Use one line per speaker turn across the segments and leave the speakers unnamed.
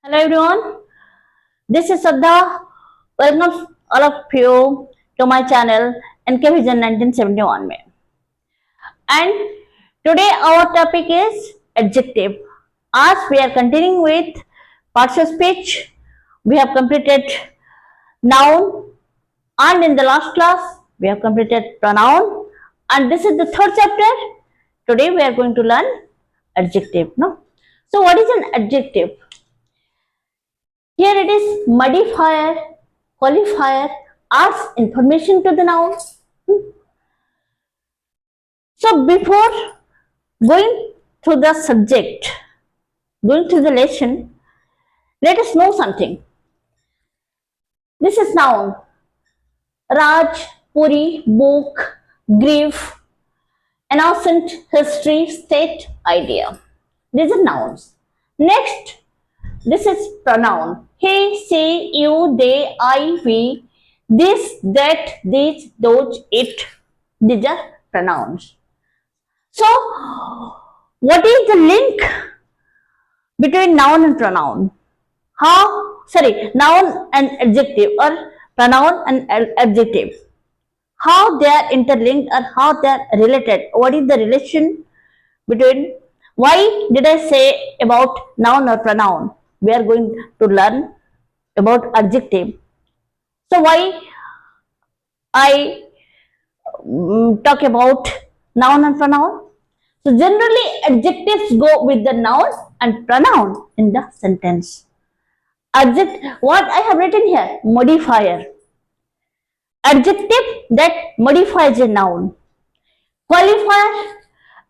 Hello everyone, this is Sadha. Welcome all of you to my channel NK Vision 1971 में. And today our topic is adjective. As we are continuing with parts of speech, we have completed noun, and in the last class we have completed pronoun, and this is the third chapter. Today we are going to learn adjective. No, so what is an adjective? Here it is modifier, qualifier, adds information to the noun. So before going to the subject, going to the lesson, let us know something. This is noun. Raj, Puri, book, grief, innocent, history, state, idea. These are nouns. Next, this is pronoun. He, she, you, they, I, we, this, that, these, those, it. These are pronouns. So, what is the link between noun and pronoun? Noun and adjective, or pronoun and adjective. How they are interlinked or how they are related. What is the relation between? Why did I say about noun or pronoun? We are going to learn about adjective. So why I talk about noun and pronoun? So generally adjectives go with the noun and pronoun in the sentence. What I have written here, modifier. Adjective that modifies a noun. Qualifier,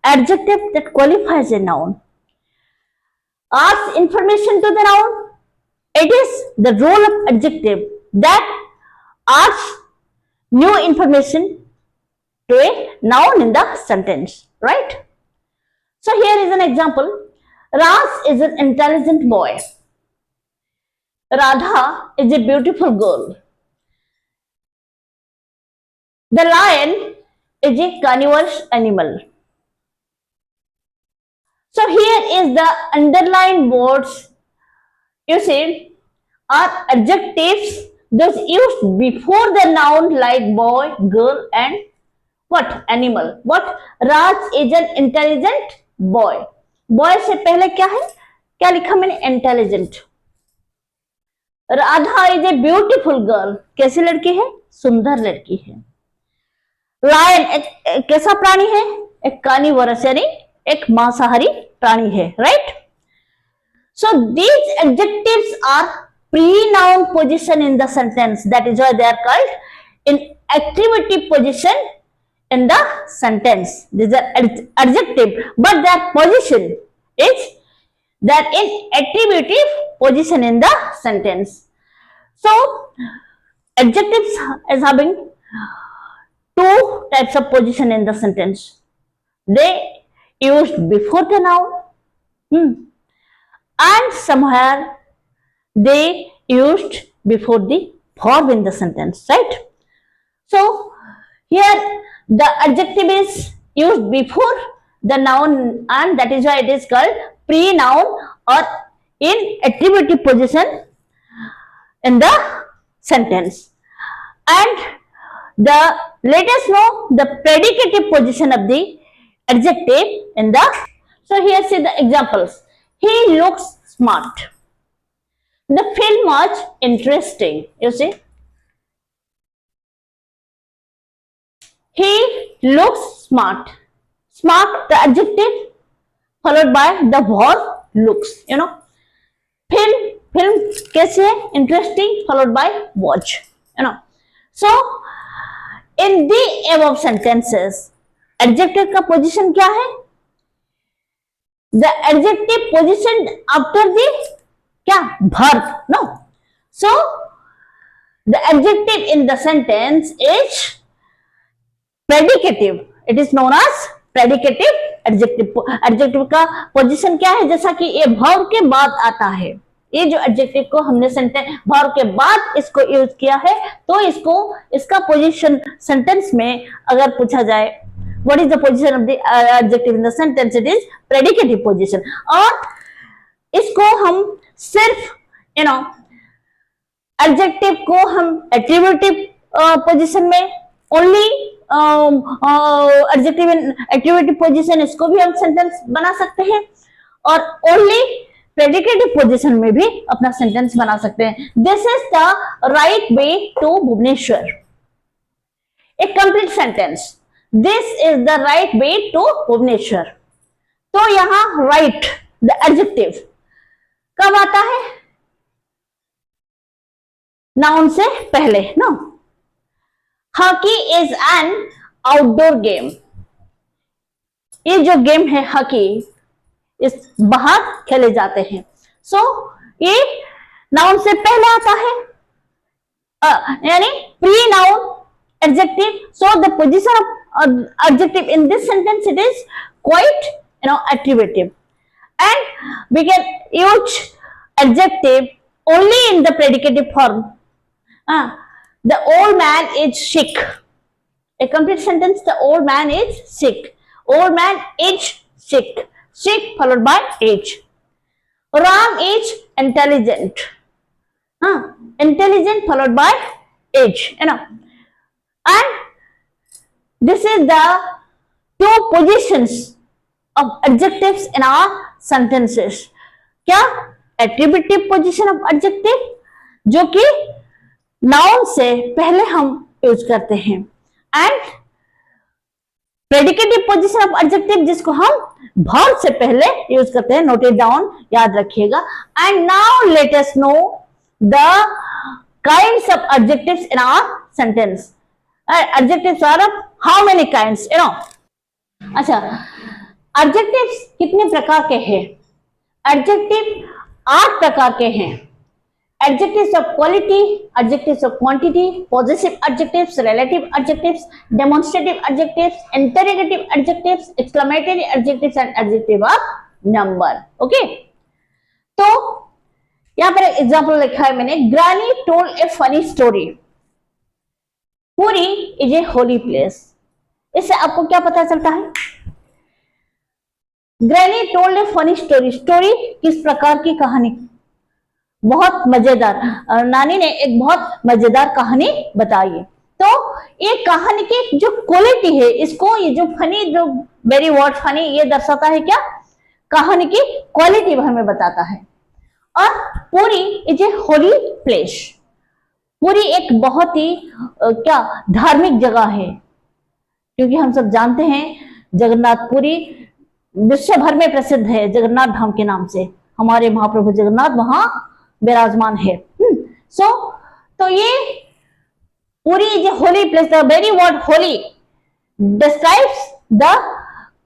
adjective that qualifies a noun. Adds information to the noun. It is the role of adjective that adds new information to a noun in the sentence, right? So here is an example. Raj is an intelligent boy. Radha is a beautiful girl. The lion is a carnivorous animal. So here is the underlined words. You see, are adjectives those used before the noun like boy, girl, and what? Animal. What? Raj is an intelligent boy. Boy से पहले क्या है? क्या लिखा मैंने? Intelligent. Radha is a beautiful girl. कैसी लड़की है? सुंदर लड़की है. Lion एक कैसा प्राणी है? एक carnivorous यानी एक मांसाहारी प्राणी है, right? So these adjectives are pre-noun position in the sentence. That is why they are called in activity position in the sentence. These are adjective, but their position is that in attributive position in the sentence. So adjectives is having two types of position in the sentence. They used before the noun. And somewhere they used before the verb in the sentence, right? So here the adjective is used before the noun, and that is why it is called pre-noun or in attributive position in the sentence. And let us know the predicative position of the adjective in the. So here see the examples. He looks smart. The film was interesting. You see, he looks smart. Smart, the adjective followed by the verb looks. You know, film कैसे है? Interesting followed by watch. You know, so in the above sentences, adjective का position क्या है? The adjective positioned after the verb, no? So the adjective in the sentence is predicative. It is known as predicative adjective. Adjective का position क्या है? जैसा कि ये verb के बाद आता है. ये जो adjective को हमने sentence verb के बाद इसको use किया है, तो इसका position sentence में अगर पूछा जाए what is the position of the adjective in the sentence, it is predicative position. और इसको हम सिर्फ यू नो, एडजेक्टिव को हम एट्रीब्यूटिव पोजीशन में, ओनली एडजेक्टिव इन एट्रीब्यूटिव पोजीशन, इसको भी हम सेंटेंस बना सकते हैं, और ओनली प्रेडिकेटिव पोजीशन में भी अपना सेंटेंस बना सकते हैं. This is the right way to Bhubaneswar. A complete sentence, this is the right way to Bhubaneswar. तो यहां राइट द एडजेक्टिव कब आता है? नाउन से पहले. No, hockey is an outdoor game. ये जो गेम है हॉकी, इस बाहर खेले जाते हैं. सो ये नाउन से पहले आता है, यानी pre noun adjective. So the position of adjective in this sentence, it is quite attributive, and we can use adjective only in the predicative form. The old man is sick. A complete sentence, the old man is sick. Old man is sick. Sick followed by age. Ram is intelligent. Intelligent followed by age. And this is the two positions of adjectives in our sentences. क्या? Attributive position of adjective, जो कि noun से पहले हम use करते हैं, and predicative position of adjective, जिसको हम verb से पहले यूज करते हैं. Note it down, याद रखिएगा. And now let us know the kinds of adjectives in our sentence. Adjectives are of how many kinds? अच्छा, एडजेक्टिव्स कितने प्रकार के हैं? एडजेक्टिव 8 प्रकार के हैं. Adjectives of quality, adjectives of quantity, positive adjectives, relative adjectives, demonstrative adjectives, interrogative adjectives, exclamatory adjectives and adjective of number. Okay, तो यहां पर एग्जांपल लिखा है मैंने. Granny told A funny story. Puri is a holy place. इससे आपको क्या पता चलता है? ग्रैनी टोल्ड ए फनी स्टोरी. स्टोरी किस प्रकार की कहानी? बहुत मजेदार. नानी ने एक बहुत मजेदार कहानी बताई है. तो ये कहानी की जो क्वालिटी है, इसको ये जो फनी, जो वेरी वर्ड फनी, ये दर्शाता है क्या? कहानी की क्वालिटी हमें बताता है. और Puri is a holy place. Puri एक बहुत ही क्या धार्मिक जगह है, क्योंकि हम सब जानते हैं जगन्नाथपुरी विश्व भर में प्रसिद्ध है जगन्नाथ धाम के नाम से. हमारे महाप्रभु जगन्नाथ वहां विराजमान है. तो ये Puri is a holy place. The very word Holi describes the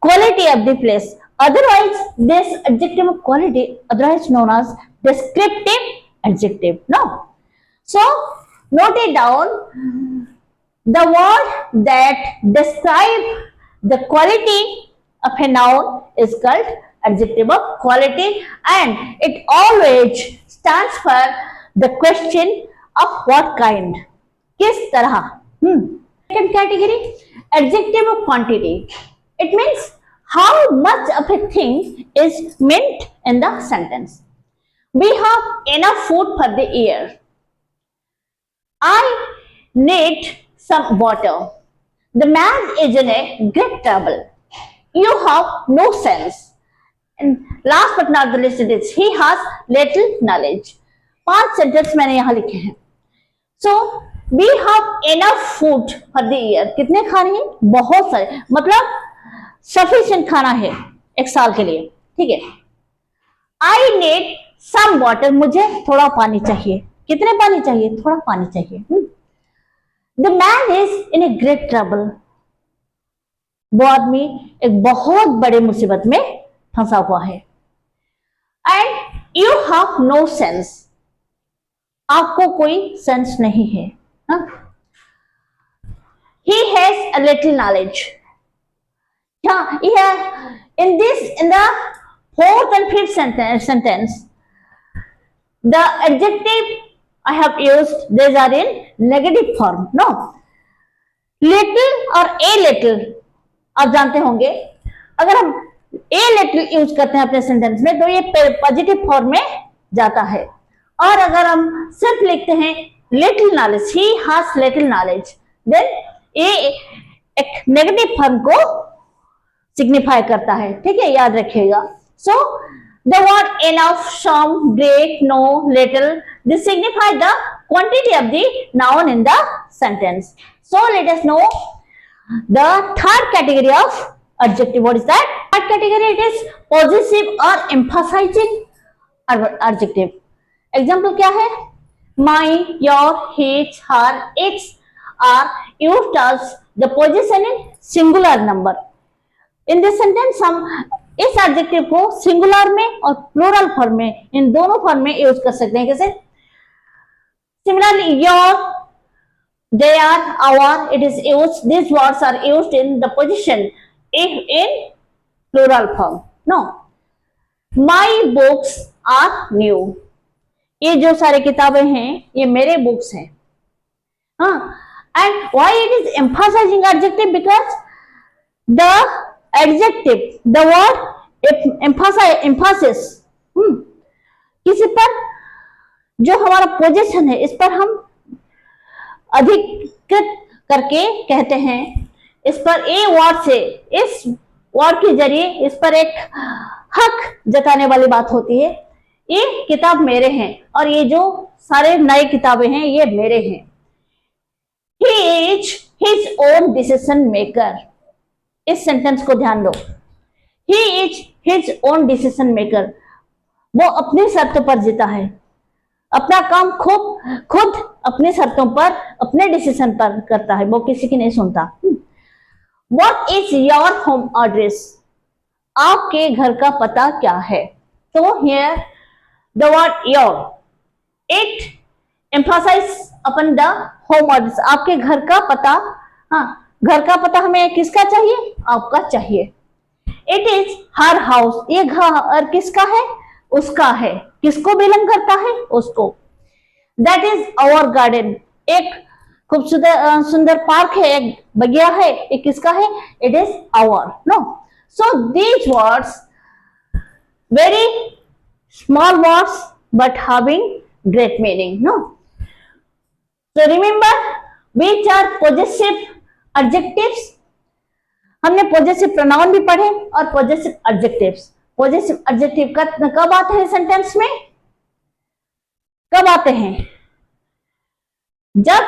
quality of the place. Otherwise, this adjective of quality, otherwise known as descriptive adjective. No. So, note it down. The word that describe the quality of a noun is called adjective of quality, and it always stands for the question of what kind. किस तरह. Second category, adjective of quantity. It means how much of a thing is meant in the sentence. We have enough food for the year. I need some water. The man is in a great trouble. You have no sense. And last but not the least, it is he has little knowledge. 5 sentence मैंने यहां लिखे हैं. So we have enough food for the year. कितने खाने हैं? बहुत सारे. मतलब sufficient खाना है एक साल के लिए. ठीक है. I need some water. मुझे थोड़ा पानी चाहिए. कितने पानी चाहिए? थोड़ा पानी चाहिए. The man is in a great trouble. वो आदमी एक बहुत बड़े मुसीबत में फंसा हुआ है. And you have no sense. आपको कोई सेंस नहीं है. He has a little knowledge. in the fourth and fifth sentence, the adjective I have used, these are in negative form. No, little और a little आप जानते होंगे, अगर हम a little यूज करते हैं अपने सेंटेंस में तो ये पॉजिटिव फॉर्म में जाता है, और अगर हम सिर्फ लिखते हैं little knowledge, he has little knowledge, then ये एक नेगेटिव फॉर्म को सिग्निफाई करता है, ठीक है, याद रखिएगा। So the word enough, some, great, no, little, this signify the quantity of the noun in the sentence. So let us know the third category of adjective. What is that? Third category, it is possessive or emphasizing adjective. Example क्या है? My, your, his, her, its are used as the possession in singular number. In this sentence हम इस adjective को singular में और plural form में, इन दोनों form में use कर सकते हैं। कैसे? Similarly, your, they are, our, it is used, these words are used in the position if in plural form. No, my books are new. ये जो सारे किताबें हैं ये मेरे बुक्स हैं। And why it is emphasizing adjective? Because the adjective, the word emphasis, किसी पर जो हमारा पोजीशन है इस पर हम अधिकृत करके कहते हैं, इस पर ए वर्ड से, इस वर्ड के जरिए इस पर एक हक जताने वाली बात होती है। ये किताब मेरे हैं और ये जो सारे नए किताबें हैं ये मेरे हैं। He is his own decision maker. इस सेंटेंस को ध्यान दो। He is his own decision maker. वो अपनी शर्तों पर जीता है, अपना काम खुद अपनी शर्तों पर, अपने डिसीजन पर करता है, वो किसी की नहीं सुनता। What is your home address? आपके घर का पता क्या है? तो here the word your, it emphasize upon the home address. आपके घर का पता, घर का पता हमें किसका चाहिए? आपका चाहिए। It is her house. ये घर किसका है? उसका है। किसको बिलोंग करता है? उसको। That is our garden. एक खूबसूरत सुंदर पार्क है, एक बगिया है, ये किसका है? It is our. No. So these words, very small words but having great meaning. No. So remember which are possessive adjectives. हमने possessive pronoun भी पढ़े और possessive adjectives. पॉजिटिव एडजेक्टिव कब आते हैं सेंटेंस में? कब आते हैं? जब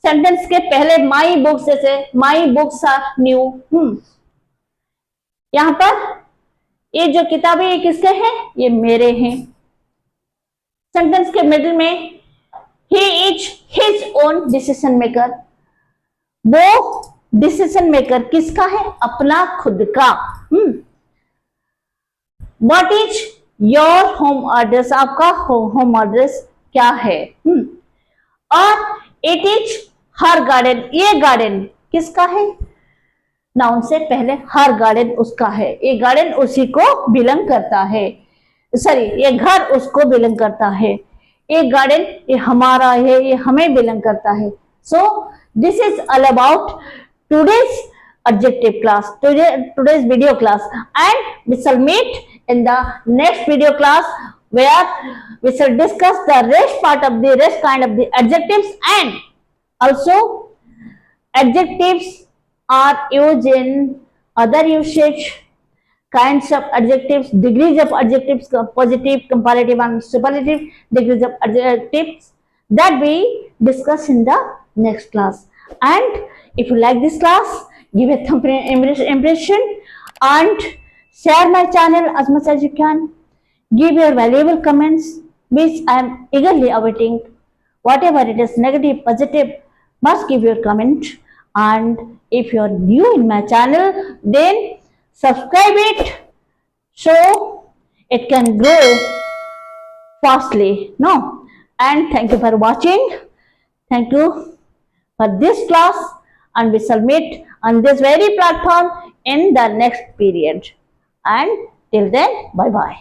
सेंटेंस के पहले माई बुक्स, जैसे माई बुक्स आर न्यू, यहां पर ये जो किताबें ये किसके हैं? ये मेरे हैं। सेंटेंस के मिडिल में he is his own decision maker, वो डिसीजन मेकर किसका है? अपना खुद का। What is your home address? आपका होम एड्रेस क्या है? और it is her garden, ये गार्डन किसका है? नाउन से पहले हर गार्डन उसका है, ये गार्डन उसी को बिलोंग करता है, सॉरी ये घर उसको बिलोंग करता है, ये गार्डन ये हमारा है, ये हमें बिलोंग करता है। So this is all about today's adjective class, today's video class, and we shall meet in the next video class where we shall discuss the rest part of the rest kind of the adjectives, and also adjectives are used in other usage kinds of adjectives, degrees of adjectives, positive, comparative and superlative degrees of adjectives that we discuss in the next class. And if you like this class, give a thumb impression and share my channel as much as you can. Give your valuable comments which I am eagerly awaiting. Whatever it is, negative, positive, must give your comment. And if you are new in my channel, then subscribe it so it can grow fastly. No, and thank you for watching. Thank you for this class, and we shall meet on this very platform in the next period. And till then, bye bye.